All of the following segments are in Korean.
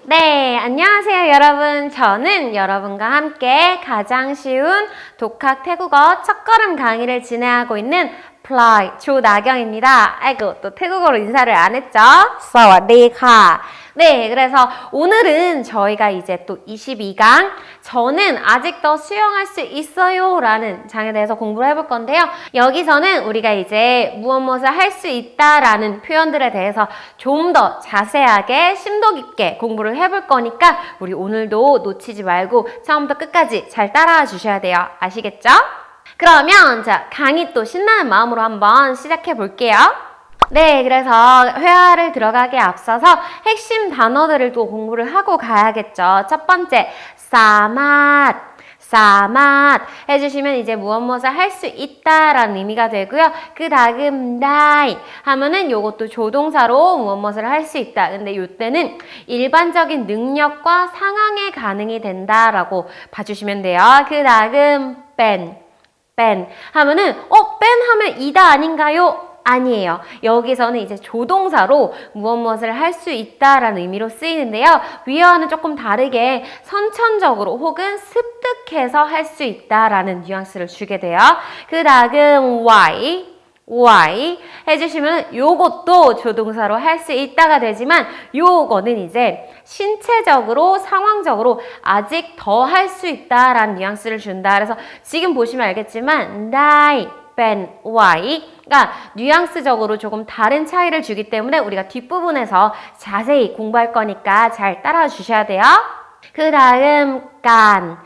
네, 안녕하세요 여러분. 저는 여러분과 함께 가장 쉬운 독학 태국어 첫걸음 강의를 진행하고 있는 플라이 조나경입니다. 아이고, 또 태국어로 인사를 안 했죠? 사와디카. 네, 그래서 오늘은 저희가 이제 또 22강 저는 아직 더 수영할 수 있어요 라는 장에 대해서 공부를 해볼 건데요. 여기서는 우리가 이제 무엇을 할 수 있다라는 표현들에 대해서 좀 더 자세하게 심도 깊게 공부를 해볼 거니까 우리 오늘도 놓치지 말고 처음부터 끝까지 잘 따라와 주셔야 돼요. 아시겠죠? 그러면 자, 강의 또 신나는 마음으로 한번 시작해 볼게요. 네, 그래서 회화를 들어가기에 앞서서 핵심 단어들을 또 공부를 하고 가야겠죠. 첫 번째, 사맛 해주시면 이제 무엇을 할 수 있다라는 의미가 되고요. 그 다음 die 하면은 요것도 조동사로 무엇을 할 수 있다. 근데 이때는 일반적인 능력과 상황에 가능이 된다라고 봐주시면 돼요. 그 다음 뺀 하면은 뺀 하면 이다 아닌가요? 아니에요. 여기서는 이제 조동사로 무엇을 할 수 있다라는 의미로 쓰이는데요. 위와는 조금 다르게 선천적으로 혹은 습득해서 할 수 있다라는 뉘앙스를 주게 돼요. 그 다음 why 해주시면 요것도 조동사로 할 수 있다가 되지만 요거는 이제 신체적으로 상황적으로 아직 더 할 수 있다라는 뉘앙스를 준다. 그래서 지금 보시면 알겠지만 die, 뺀, why가 뉘앙스적으로 조금 다른 차이를 주기 때문에 우리가 뒷부분에서 자세히 공부할 거니까 잘 따라와 주셔야 돼요. 그 다음 깐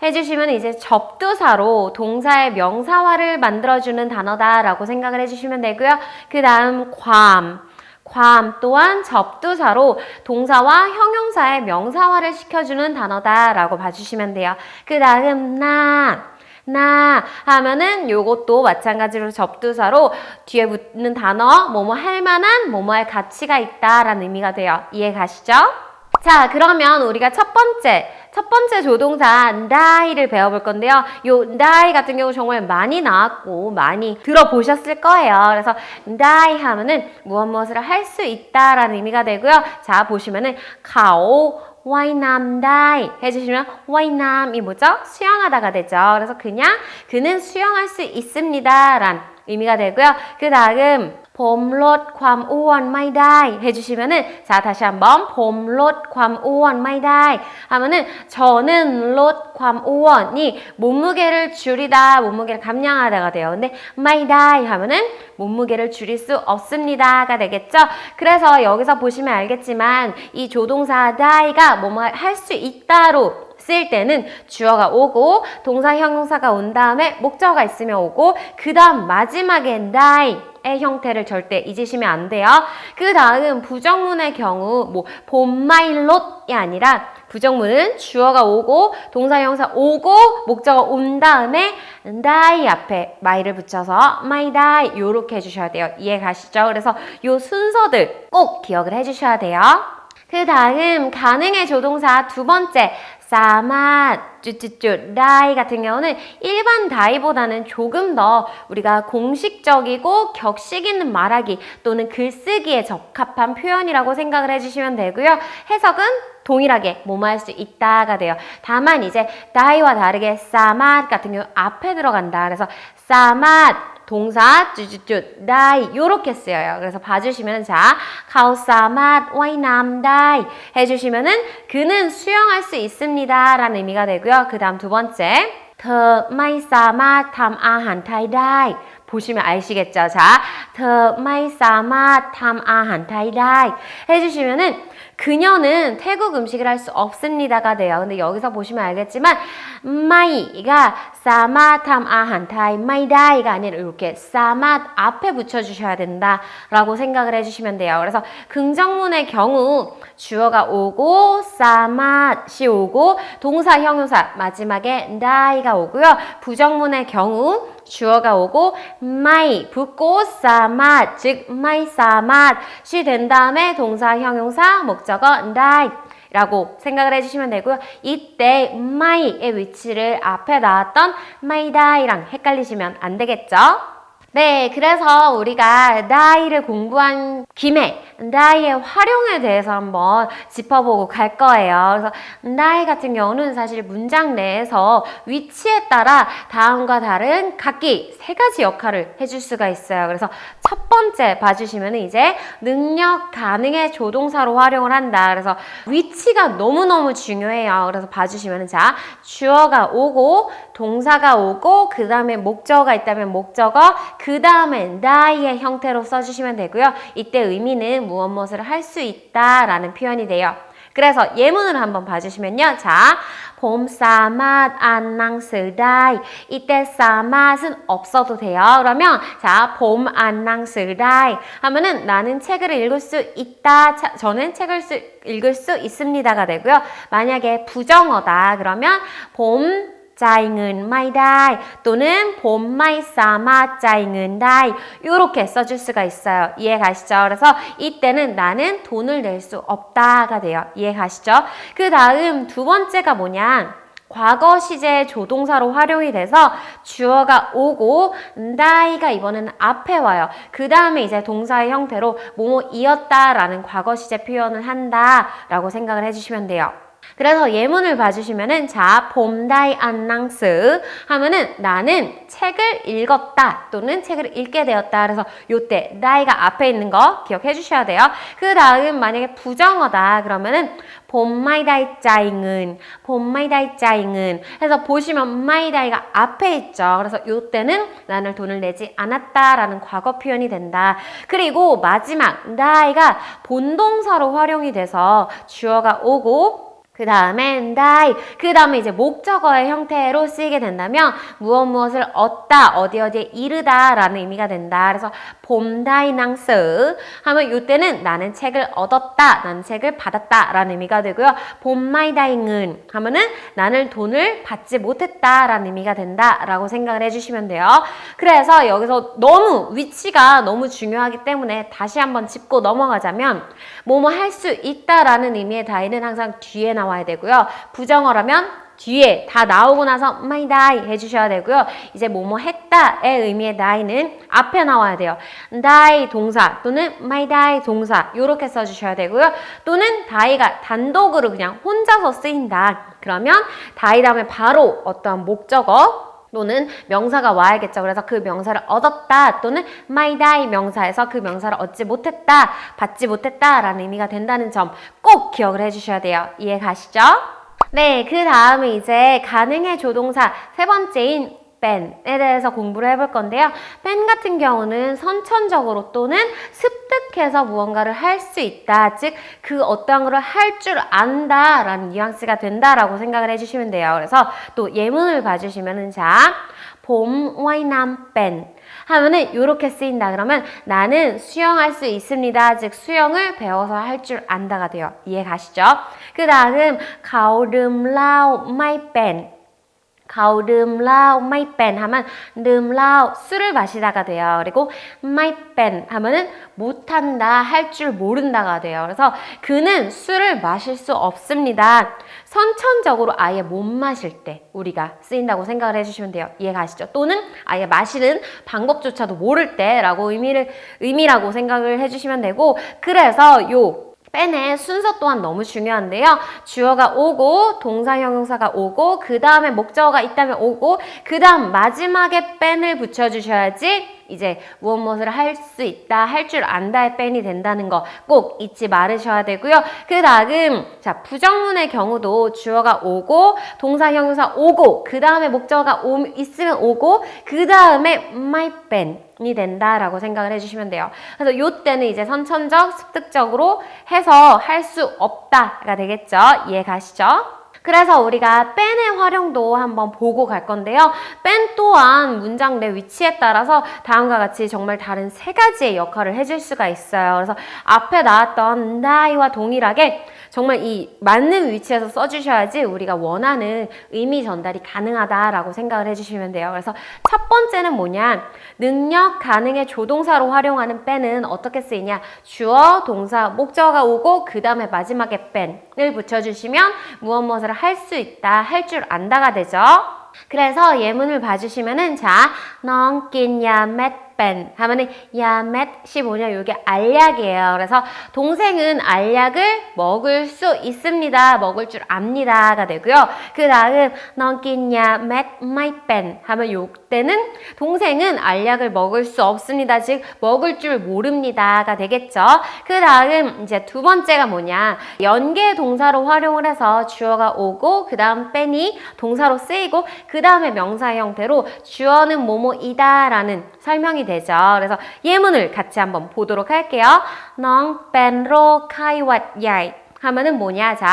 해주시면 이제 접두사로 동사의 명사화를 만들어주는 단어다라고 생각을 해주시면 되고요. 그 다음 괌 또한 접두사로 동사와 형용사의 명사화를 시켜주는 단어다라고 봐주시면 돼요. 그 다음 나 하면은 요것도 마찬가지로 접두사로 뒤에 붙는 단어 뭐뭐 할 만한 뭐뭐할 가치가 있다라는 의미가 돼요. 이해 가시죠? 자, 그러면 우리가 첫 번째 조동사 die를 배워볼 건데요. 요 die 같은 경우 정말 많이 나왔고 많이 들어보셨을 거예요. 그래서 die 하면은 무엇을 할 수 있다라는 의미가 되고요. 자, 보시면은 가오 와이남 다이 해주시면 와이남이 뭐죠? 수영하다가 되죠. 그래서 그는 수영할 수 있습니다 라는 의미가 되고요. 그 다음 봄ลด ความ อ้วน ไม่ได้ 해주시면은 자, 다시 한번 봄ลด ความ อ้วน ไม่ได้ 하면은 저는 ลด ความ อ้วน이 몸무게를 줄이다, 몸무게를 감량하다가 돼요. 근데 ไม่ได้ 하면은 몸무게를 줄일 수 없습니다가 되겠죠. 그래서 여기서 보시면 알겠지만 이 조동사 die가 뭐뭐 할 수 있다로 쓸 때는 주어가 오고 동사 형용사가 온 다음에 목적어가 있으면 오고 그 다음 마지막에 die의 형태를 절대 잊으시면 안 돼요. 그 다음 부정문의 경우 뭐 봄마일롯이 아니라 부정문은 주어가 오고 동사 형용사 오고 목적어 온 다음에 die 앞에 my를 붙여서 my die 요렇게 해주셔야 돼요. 이해 가시죠? 그래서 요 순서들 꼭 기억을 해주셔야 돼요. 그 다음 가능의 조동사 두 번째 사맛, 쭈쭈쭈, 다이 같은 경우는 일반 다이보다는 조금 더 우리가 공식적이고 격식 있는 말하기 또는 글쓰기에 적합한 표현이라고 생각을 해주시면 되고요. 해석은 동일하게 뭐뭐 할 수 있다가 돼요. 다만 이제 다이와 다르게 사맛 같은 경우 앞에 들어간다. 그래서 사맛 동사 쭈쭈쭈 다이 요렇게 쓰여요. 그래서 봐주시면 자, 가오사맛 와이남 다이 해주시면은 그는 수영할 수 있습니다 라는 의미가 되고요. 그 다음 두 번째 더ไม่สามารถ ทำ อาหารไทย ได้ 보시면 아시겠죠? 자, 더ไม่สามารถ ทำ อาหารไทย ได้ 해주시면은 그녀는 태국 음식을 할 수 없습니다가 돼요. 근데 여기서 보시면 알겠지만 마이가 사마탐 아한타이 마이다이가 아니라 이렇게 사맛 앞에 붙여주셔야 된다라고 생각을 해주시면 돼요. 그래서 긍정문의 경우 주어가 오고 사맛이 오고 동사 형용사 마지막에 다이가 오고요. 부정문의 경우 주어가 오고 마이 붙고 사맛 즉 마이 사맛이 된 다음에 동사 형용사 목적어 die 라고 생각을 해주시면 되고요. 이때 my의 위치를 앞에 나왔던 my die랑 헷갈리시면 안 되겠죠? 네, 그래서 우리가 die를 공부한 김에 나의 활용에 대해서 한번 짚어보고 갈 거예요. 그래서 나의 같은 경우는 사실 문장 내에서 위치에 따라 다음과 다른 각기 세 가지 역할을 해줄 수가 있어요. 그래서 첫 번째 봐주시면 이제 능력 가능의 조동사로 활용을 한다. 그래서 위치가 너무너무 중요해요. 그래서 봐주시면 자, 주어가 오고 동사가 오고 그 다음에 목적어가 있다면 목적어 그 다음에 나의 형태로 써주시면 되고요. 이때 의미는 무엇을 할 수 있다라는 표현이 돼요. 그래서 예문을 한번 봐주시면요. 자, 봄 사맛 안낭스 다이 이때 사맛은 없어도 돼요. 그러면 자, 봄 안낭스 다이 하면은 나는 책을 읽을 수 있다. 저는 책을 읽을 수 있습니다가 되고요. 만약에 부정어다 그러면 봄 짜잉은 마이다이 또는 봄 마이 사마 짜잉은 다이 이렇게 써줄 수가 있어요. 이해 가시죠? 그래서 이때는 나는 돈을 낼 수 없다가 돼요. 이해 가시죠? 그 다음 두 번째가 뭐냐? 과거 시제 조동사로 활용이 돼서 주어가 오고 다이가 이번에는 앞에 와요. 그 다음에 이제 동사의 형태로 뭐뭐이었다라는 과거 시제 표현을 한다라고 생각을 해주시면 돼요. 그래서 예문을 봐주시면은 자, 봄다이 안낭스 하면은 나는 책을 읽었다 또는 책을 읽게 되었다. 그래서 요때 다이가 앞에 있는 거 기억해 주셔야 돼요. 그 다음 만약에 부정어다 그러면은 봄마이다이 짜잉은 봄마이다이 짜잉은 해서 보시면 마이다이가 앞에 있죠. 그래서 요때는 나는 돈을 내지 않았다라는 과거 표현이 된다. 그리고 마지막 다이가 본동사로 활용이 돼서 주어가 오고 그 다음에 die, 그 다음에 이제 목적어의 형태로 쓰이게 된다면 무엇을 얻다, 어디에 이르다 라는 의미가 된다. 그래서 봄다이낭스 하면 이때는 나는 책을 얻었다, 나는 책을 받았다 라는 의미가 되고요. 봄마이다잉은 하면은 나는 돈을 받지 못했다 라는 의미가 된다 라고 생각을 해주시면 돼요. 그래서 여기서 너무 위치가 너무 중요하기 때문에 다시 한번 짚고 넘어가자면 뭐뭐 할 수 있다 라는 의미의 다이는 항상 뒤에 나와야 되고요. 부정어라면 뒤에 다 나오고 나서 my die 해주셔야 되고요. 이제 뭐뭐 했다의 의미의 die는 앞에 나와야 돼요. die 동사 또는 my die 동사 이렇게 써주셔야 되고요. 또는 die가 단독으로 그냥 혼자서 쓰인다. 그러면 die 다음에 바로 어떠한 목적어 또는 명사가 와야겠죠. 그래서 그 명사를 얻었다 또는 my die 명사에서 그 명사를 얻지 못했다, 받지 못했다 라는 의미가 된다는 점 꼭 기억을 해주셔야 돼요. 이해 가시죠? 네, 그 다음에 이제 가능의 조동사 세 번째인 ben에 대해서 공부를 해볼 건데요. ben 같은 경우는 선천적으로 또는 습득해서 무언가를 할 수 있다. 즉, 그 어떠한 걸 할 줄 안다 라는 뉘앙스가 된다라고 생각을 해주시면 돼요. 그래서 또 예문을 봐주시면은 자, 봄 와이남 ben 하면은 이렇게 쓰인다. 그러면 나는 수영할 수 있습니다. 즉 수영을 배워서 할 줄 안다가 돼요. 이해 가시죠? 그 다음 가오름 라오 마이 벤 가오름 라오 마이 벤 하면 름 라오 술을 마시다가 돼요. 그리고 마이 벤 하면은 못한다, 할 줄 모른다가 돼요. 그래서 그는 술을 마실 수 없습니다. 선천적으로 아예 못 마실 때 우리가 쓰인다고 생각을 해주시면 돼요. 이해 가시죠? 또는 아예 마시는 방법조차도 모를 때라고 의미라고 생각을 해주시면 되고, 그래서 요 ben의 순서 또한 너무 중요한데요. 주어가 오고 동사 형용사가 오고 그 다음에 목적어가 있다면 오고 그 다음 마지막에 ben을 붙여주셔야지 이제 무엇을 할 수 있다, 할 줄 안다의 ben이 된다는 거 꼭 잊지 말으셔야 되고요. 그 다음 자 부정문의 경우도 주어가 오고 동사 형용사 오고 그 다음에 목적어가 있으면 오고 그 다음에 my ben이 된다라고 생각을 해주시면 돼요. 그래서 요때는 이제 선천적, 습득적으로 해서 할 수 없다가 되겠죠. 이해 가시죠? 그래서 우리가 ben의 활용도 한번 보고 갈 건데요. ben 또한 문장 내 위치에 따라서 다음과 같이 정말 다른 세 가지의 역할을 해줄 수가 있어요. 그래서 앞에 나왔던 die와 동일하게 정말 이 맞는 위치에서 써주셔야지 우리가 원하는 의미 전달이 가능하다라고 생각을 해주시면 돼요. 그래서 첫 번째는 뭐냐? 능력 가능의 조동사로 활용하는 ben은 어떻게 쓰이냐? 주어, 동사, 목적어가 오고 그 다음에 마지막에 ben을 붙여주시면 무엇을 할 수 있다, 할 줄 안다가 되죠. 그래서 예문을 봐주시면은 자, 넌 끼냐 맷 pen 하면은 야 맷이 뭐냐 요게 알약이에요. 그래서 동생은 알약을 먹을 수 있습니다. 먹을 줄 압니다가 되고요. 그 다음 넌 끼냐 맷 마이 pen 하면 요때는 동생은 알약을 먹을 수 없습니다. 즉 먹을 줄 모릅니다가 되겠죠. 그 다음 이제 두 번째가 뭐냐 연계 동사로 활용을 해서 주어가 오고 그 다음 pen이 동사로 쓰이고 그 다음에 명사 형태로 주어는 뭐뭐이다 라는 설명이 되죠. 그래서 예문을 같이 한번 보도록 할게요. 넌 펜로 카이왓 야이 하면은 뭐냐 자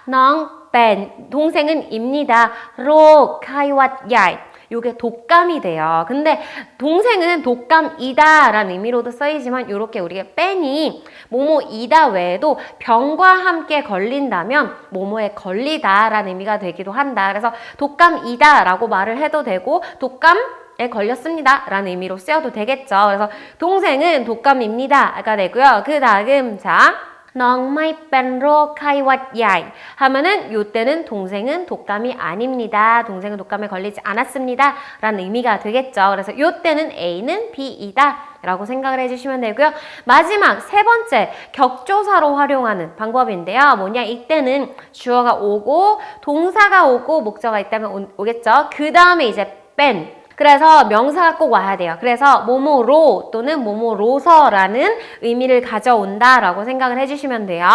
넌 펜 동생은 입니다. 로 카이왓 야이 요게 독감이 돼요. 근데 동생은 독감이다 라는 의미로도 쓰이지만 요렇게 우리가 뺀이 뭐뭐이다 외에도 병과 함께 걸린다면 뭐뭐에 걸리다 라는 의미가 되기도 한다. 그래서 독감이다 라고 말을 해도 되고 독감에 걸렸습니다 라는 의미로 쓰여도 되겠죠. 그래서 동생은 독감입니다가 되고요. 그 다음 자 넌 마이 뺀로 카이왓 야이 하면은 요때는 동생은 독감이 아닙니다. 동생은 독감에 걸리지 않았습니다 라는 의미가 되겠죠. 그래서 요때는 A는 B이다 라고 생각을 해주시면 되고요. 마지막 세 번째 격조사로 활용하는 방법인데요. 뭐냐 이때는 주어가 오고 동사가 오고 목적어가 있다면 오겠죠. 그 다음에 이제 뺀 그래서 명사가 꼭 와야 돼요. 그래서 뭐뭐로 또는 뭐뭐로서라는 의미를 가져온다라고 생각을 해주시면 돼요.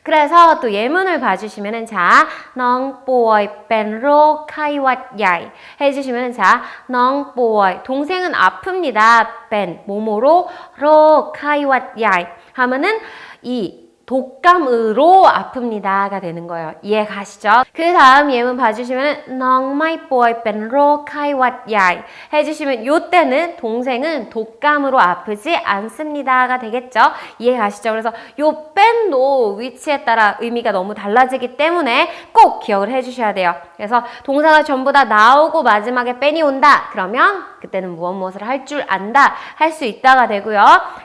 그래서 또 예문을 봐주시면은 자, 넌 보이 뺀로 카이왓 야이 해주시면은 자, 넌 보이 동생은 아픕니다. 뺀 뭐뭐로 로 카이왓 야이 하면은 이 독감으로 아픕니다가 되는 거예요. 이해 가시죠? 그 다음 예문 봐주시면 넌 마이 보이 뺀로 카이왓 야이 해주시면 요때는 동생은 독감으로 아프지 않습니다가 되겠죠? 이해 가시죠? 그래서 요 뺀도 위치에 따라 의미가 너무 달라지기 때문에 꼭 기억을 해주셔야 돼요. 그래서 동사가 전부 다 나오고 마지막에 뺀이 온다. 그러면 그때는 무엇을 할 줄 안다. 할 수 있다가 되고요.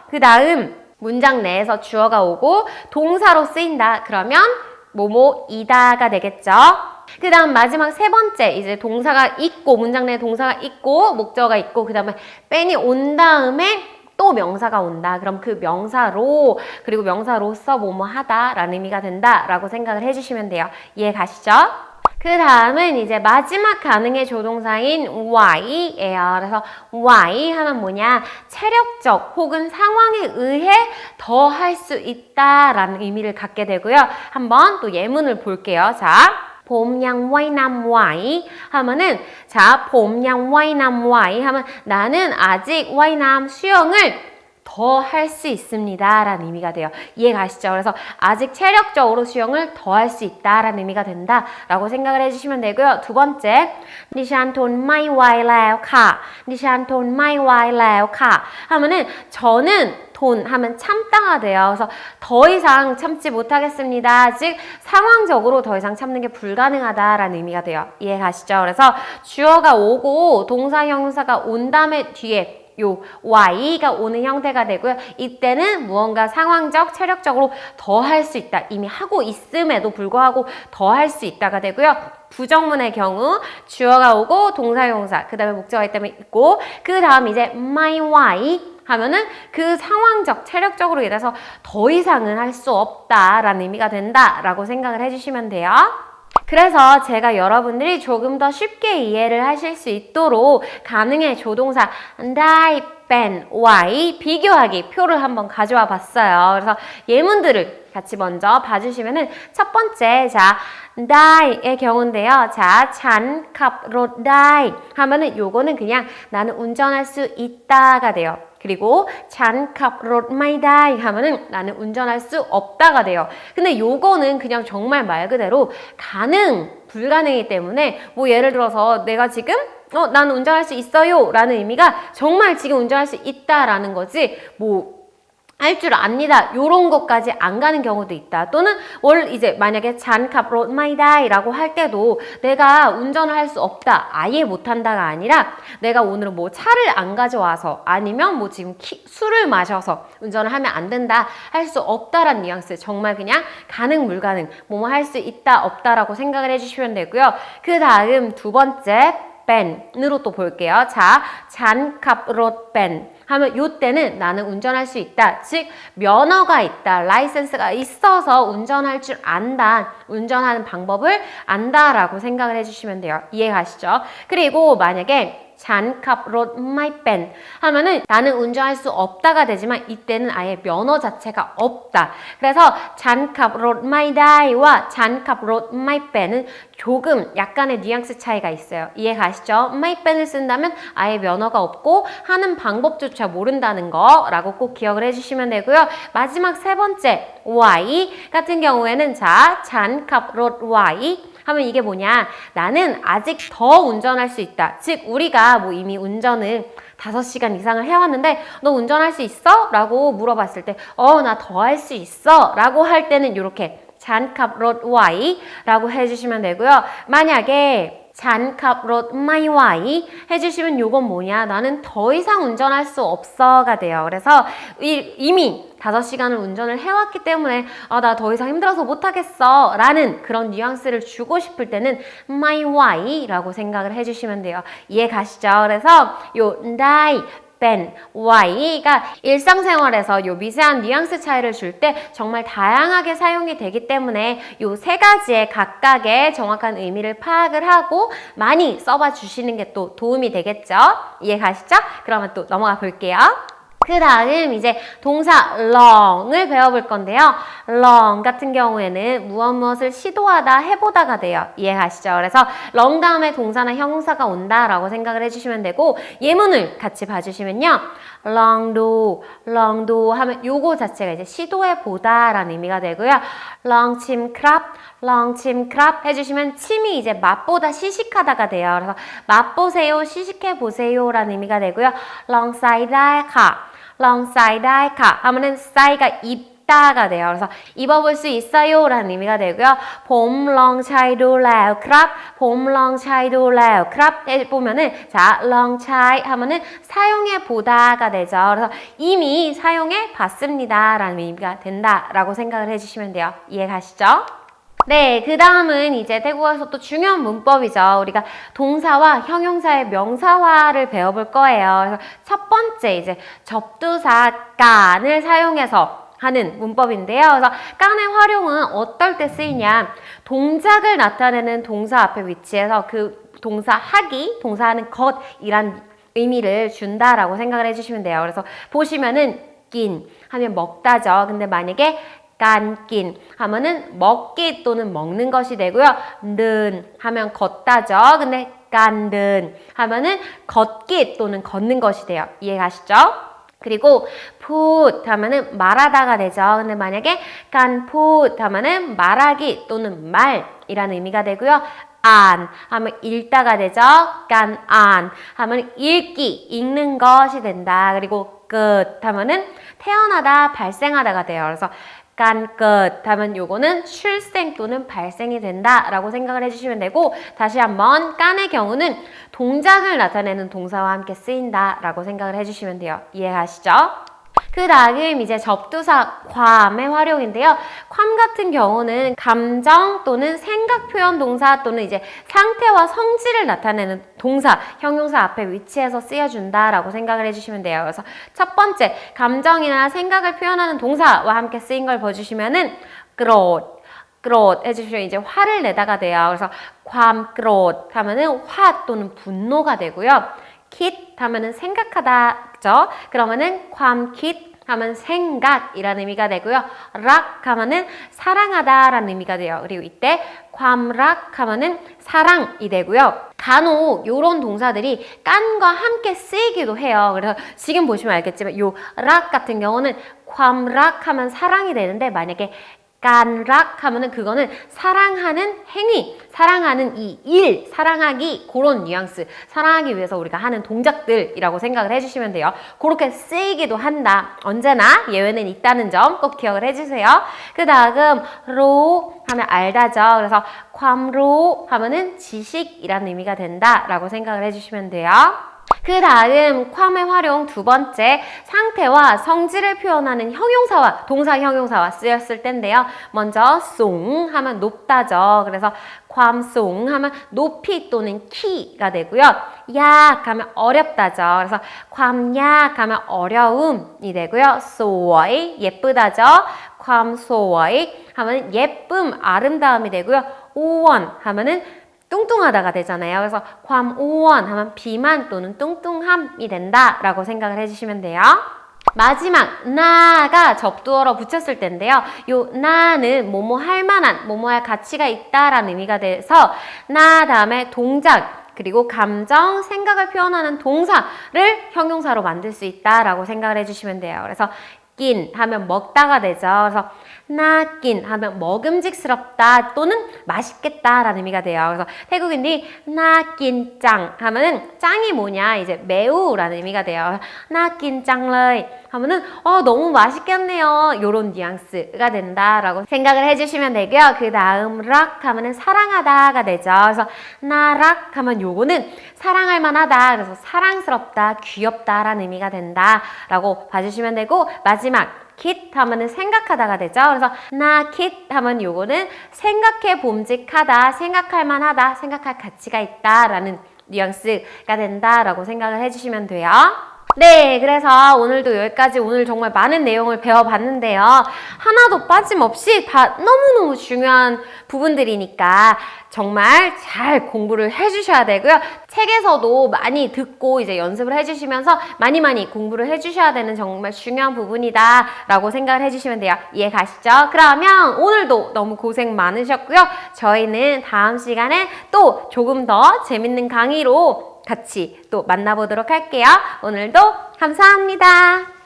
그 다음 문장 내에서 주어가 오고 동사로 쓰인다. 그러면 뭐뭐이다가 되겠죠. 그 다음 마지막 세 번째 이제 동사가 있고 문장 내에 동사가 있고 목적어가 있고 그 다음에 뺀이 온 다음에 또 명사가 온다. 그럼 그 명사로 그리고 명사로서 뭐뭐하다 라는 의미가 된다 라고 생각을 해주시면 돼요. 이해 가시죠? 그 다음은 이제 마지막 가능의 조동사인 why예요. 그래서 why 하면 뭐냐? 체력적 혹은 상황에 의해 더 할 수 있다라는 의미를 갖게 되고요. 한번 또 예문을 볼게요. 자, 봄양 와이남 와이 하면은 자, 봄양 와이남 와이 하면 나는 아직 와이남 수영을 더 할 수 있습니다 라는 의미가 돼요. 이해 가시죠? 그래서 아직 체력적으로 수영을 더 할 수 있다 라는 의미가 된다 라고 생각을 해주시면 되고요. 두 번째ดิฉันทนไม่ไหวแล้วค่ะดิฉันทนไม่ไหวแล้วค่ะ하면은 저는 돈 하면 참다가 돼요. 그래서 더 이상 참지 못하겠습니다. 즉 상황적으로 더 이상 참는 게 불가능하다라는 의미가 돼요. 이해 가시죠? 그래서 주어가 오고 동사 형용사가 온 다음에 뒤에 요 y가 오는 형태가 되고요. 이때는 무언가 상황적, 체력적으로 더 할 수 있다. 이미 하고 있음에도 불구하고 더 할 수 있다가 되고요. 부정문의 경우 주어가 오고 동사 형용사 그 다음에 목적어가 있다면 있고 그 다음 이제 my why 하면은 그 상황적, 체력적으로 인해서 더 이상은 할 수 없다라는 의미가 된다라고 생각을 해주시면 돼요. 그래서 제가 여러분들이 조금 더 쉽게 이해를 하실 수 있도록 가능의 조동사 die, pen, why 비교하기 표를 한번 가져와 봤어요. 그래서 예문들을 같이 먼저 봐주시면은 첫 번째 자 die의 경우인데요. 자, ฉัน ขับรถ ได้ 하면은 요거는 그냥 나는 운전할 수 있다가 돼요. 그리고 ฉัน ขับรถ ไม่ได้ 하면은 나는 운전할 수 없다가 돼요. 근데 요거는 그냥 정말 말 그대로 가능, 불가능이기 때문에 뭐 예를 들어서 내가 지금 나는 운전할 수 있어요 라는 의미가 정말 지금 운전할 수 있다라는 거지 뭐 할 줄 압니다. 요런 것까지 안 가는 경우도 있다. 또는 이제 만약에 ฉัน ขับรถ ไม่ได้ 라고 할 때도 내가 운전을 할 수 없다. 아예 못한다가 아니라 내가 오늘은 뭐 차를 안 가져와서 아니면 뭐 지금 술을 마셔서 운전을 하면 안 된다. 할 수 없다라는 뉘앙스. 정말 그냥 가능, 불가능. 뭐뭐 할 수 있다, 없다라고 생각을 해주시면 되고요. 그 다음 두 번째 벤으로 또 볼게요. 자, 잔캅롯 벤 하면 요때는 나는 운전할 수 있다. 즉 면허가 있다. 라이센스가 있어서 운전할 줄 안다. 운전하는 방법을 안다라고 생각을 해주시면 돼요. 이해가시죠? 그리고 만약에 잔캅롯 마이 벤 하면은 나는 운전할 수 없다가 되지만 이때는 아예 면허 자체가 없다. 그래서 잔캅롯 마이 다이와 잔캅롯 마이 벤은 조금 약간의 뉘앙스 차이가 있어요. 이해가시죠? 마이 벤을 쓴다면 아예 면허가 없고 하는 방법조차 모른다는 거라고 꼭 기억을 해주시면 되고요. 마지막 세 번째 Y 같은 경우에는 자 잔캅롯 Y 하면 이게 뭐냐? 나는 아직 더 운전할 수 있다. 즉 우리가 뭐 이미 운전을 5시간 이상을 해왔는데 너 운전할 수 있어? 라고 물어봤을 때 나 더 할 수 있어 라고 할 때는 이렇게 잔캅롯 Y 라고 해주시면 되고요. 만약에 잔캅롯 마이 와이 해주시면 요건 뭐냐? 나는 더 이상 운전할 수 없어가 돼요. 그래서 이미 5시간을 운전을 해왔기 때문에 나 더 이상 힘들어서 못하겠어 라는 그런 뉘앙스를 주고 싶을 때는 my why 라고 생각을 해주시면 돼요. 이해 가시죠? 그래서 요 die 벤, Y가 일상생활에서 요 미세한 뉘앙스 차이를 줄 때 정말 다양하게 사용이 되기 때문에 요 세 가지의 각각의 정확한 의미를 파악을 하고 많이 써봐 주시는 게 또 도움이 되겠죠? 이해 가시죠? 그러면 또 넘어가 볼게요. 그 다음 이제 동사 long을 배워볼 건데요. long 같은 경우에는 무엇을 시도하다, 해보다가 돼요. 이해가시죠? 그래서 long 다음에 동사나 형용사가 온다라고 생각을 해주시면 되고 예문을 같이 봐주시면요. long do 하면 요거 자체가 이제 시도해보다 라는 의미가 되고요. long chim crab 해주시면 침이 이제 맛보다 시식하다가 돼요. 그래서 맛보세요, 시식해보세요 라는 의미가 되고요. long side 하면은 싸이가 입다가 돼요. 그래서 입어볼 수 있어요 라는 의미가 되고요. 봄 long chai do lao crab 봄 long chai do lao crab 해보면은 자 long chai 하면은 사용해 보다가 되죠. 그래서 이미 사용해 봤습니다 라는 의미가 된다라고 생각을 해주시면 돼요. 이해 가시죠? 네, 그 다음은 이제 태국어에서 또 중요한 문법이죠. 우리가 동사와 형용사의 명사화를 배워볼 거예요. 그래서 첫 번째 이제 접두사 깐을 사용해서 하는 문법인데요. 그래서 깐의 활용은 어떨 때 쓰이냐? 동작을 나타내는 동사 앞에 위치해서 그 동사 하기, 동사하는 것이란 의미를 준다라고 생각을 해주시면 돼요. 그래서 보시면은 낀 하면 먹다죠. 근데 만약에 깐낀 하면은 먹기 또는 먹는 것이 되고요. 는 하면 걷다죠. 근데 깐든 하면은 걷기 또는 걷는 것이 돼요. 이해 가시죠? 그리고 put 하면은 말하다가 되죠. 근데 만약에 깐 put 하면은 말하기 또는 말이라는 의미가 되고요. 안 하면 읽다가 되죠. 깐 안 하면 읽기, 읽는 것이 된다. 그리고 끝 하면은 태어나다, 발생하다가 돼요. 그래서 깐 끝 하면 요거는 출생 또는 발생이 된다라고 생각을 해주시면 되고 다시 한번 깐의 경우는 동작을 나타내는 동사와 함께 쓰인다라고 생각을 해주시면 돼요. 이해가시죠? 그 다음 이제 접두사 괌의 활용인데요. 괌 같은 경우는 감정 또는 생각 표현 동사 또는 이제 상태와 성질을 나타내는 동사, 형용사 앞에 위치해서 쓰여준다라고 생각을 해주시면 돼요. 그래서 첫 번째, 감정이나 생각을 표현하는 동사와 함께 쓰인 걸 봐주시면은 그롯 해주시면 이제 화를 내다가 돼요. 그래서 괌 그롯 하면은 화 또는 분노가 되고요. 킷 하면은 생각하다죠. 그러면은 괌킷 하면 생각이라는 의미가 되고요. 락 하면은 사랑하다라는 의미가 돼요. 그리고 이때 괌락 하면은 사랑이 되고요. 간혹 요런 동사들이 깐과 함께 쓰이기도 해요. 그래서 지금 보시면 알겠지만 요 락 같은 경우는 괌락 하면 사랑이 되는데 만약에 깐락 하면은 그거는 사랑하는 행위, 사랑하는 이 일, 사랑하기 그런 뉘앙스, 사랑하기 위해서 우리가 하는 동작들이라고 생각을 해주시면 돼요. 그렇게 쓰이기도 한다. 언제나 예외는 있다는 점 꼭 기억을 해주세요. 그 다음 로 하면 알다죠. 그래서 괌로 하면은 지식이라는 의미가 된다라고 생각을 해주시면 돼요. 그 다음 괌의 활용 두 번째, 상태와 성질을 표현하는 형용사와 동사 형용사와 쓰였을 텐데요. 먼저 송 하면 높다죠. 그래서 괌송 하면 높이 또는 키가 되고요. 약 하면 어렵다죠. 그래서 괌약 하면 어려움이 되고요. 소워이 예쁘다죠. 괌소워이 하면 예쁨, 아름다움이 되고요. 오원 하면은 뚱뚱하다가 되잖아요. 그래서 괌오원 하면 비만 또는 뚱뚱함이 된다라고 생각을 해주시면 돼요. 마지막 나가 접두어로 붙였을 텐데요. 요 나는 뭐뭐 할 만한, 뭐뭐 할 가치가 있다라는 의미가 돼서 나 다음에 동작 그리고 감정, 생각을 표현하는 동사를 형용사로 만들 수 있다라고 생각을 해주시면 돼요. 그래서 낀 하면 먹다가 되죠. 그래서 나낀 하면 먹음직스럽다 또는 맛있겠다라는 의미가 돼요. 그래서 태국인들이 나낀 짱 하면은 짱이 뭐냐 이제 매우라는 의미가 돼요. 나낀 짱러이 하면은 너무 맛있겠네요. 요런 뉘앙스가 된다라고 생각을 해주시면 되고요. 그 다음 락 하면은 사랑하다가 되죠. 그래서 나락 하면 요거는 사랑할 만하다. 그래서 사랑스럽다, 귀엽다라는 의미가 된다라고 봐주시면 되고 마지막 킷 하면은 생각하다가 되죠. 그래서 나 킷 하면 요거는 생각해 봄직하다, 생각할 만하다, 생각할 가치가 있다라는 뉘앙스가 된다라고 생각을 해주시면 돼요. 네, 그래서 오늘도 여기까지 오늘 정말 많은 내용을 배워봤는데요. 하나도 빠짐없이 다 너무너무 중요한 부분들이니까 정말 잘 공부를 해주셔야 되고요. 책에서도 많이 듣고 이제 연습을 해주시면서 많이 공부를 해주셔야 되는 정말 중요한 부분이다 라고 생각을 해주시면 돼요. 이해 가시죠? 그러면 오늘도 너무 고생 많으셨고요. 저희는 다음 시간에 또 조금 더 재밌는 강의로 같이 또 만나보도록 할게요. 오늘도 감사합니다.